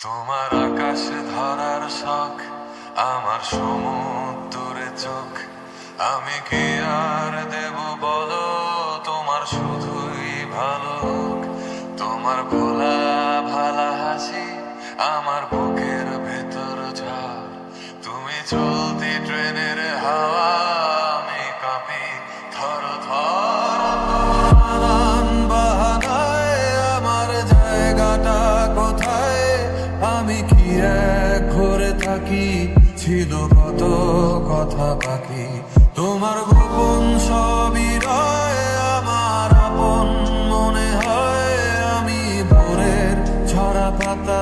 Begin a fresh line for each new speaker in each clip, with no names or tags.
তোমার আকাশে ধরার শখ, আমার সমুদ্রে চোখ। আমি কি আর দেব বলো, তোমার শুধুই ভালো হোক। তোমার ভোলা ভালা হাসি আমার বুকের ভেতর ঝড়। তুমি চলতি ট্রেনের হাওয়া, আমি কাঁপি থর থর। নানান বাহানায় আমার জায়গাটা কোথায়, আমি কি এক ঘরে থাকি, ছিল কত কথা বাকি। তোমার গোপন সবই রয় আমার আপন মনে হয়। আমি ভোরের ঝরা পাতা,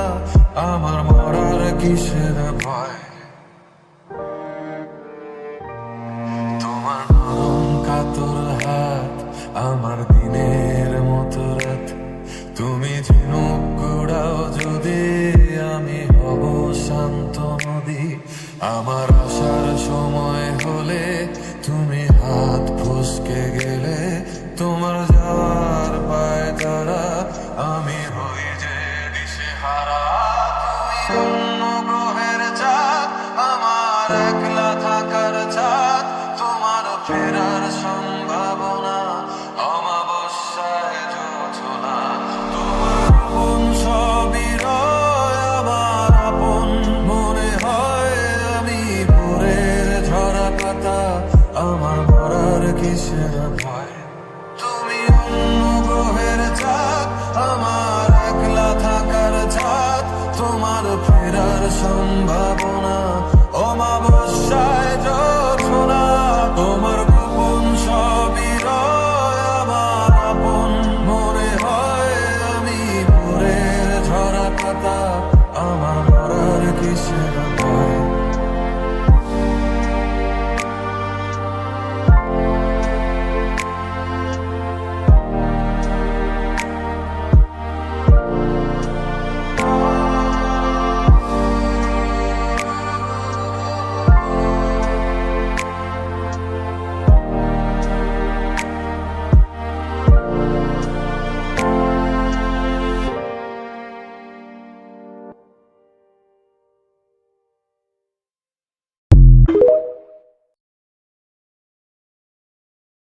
আমার মরার কিসের ভয়। তোমার নরম কাতর হাত আমার দিনের মতো রাত। তুমি ঝিনুক কুড়াও যদি, আমি হব শান্ত নদী। আমার আসার সময় হলে তুমি হাত ফসকে গেলে, তোমার যাওয়ার পায় তারা, আমি হই যে দিশেহারা। তুমি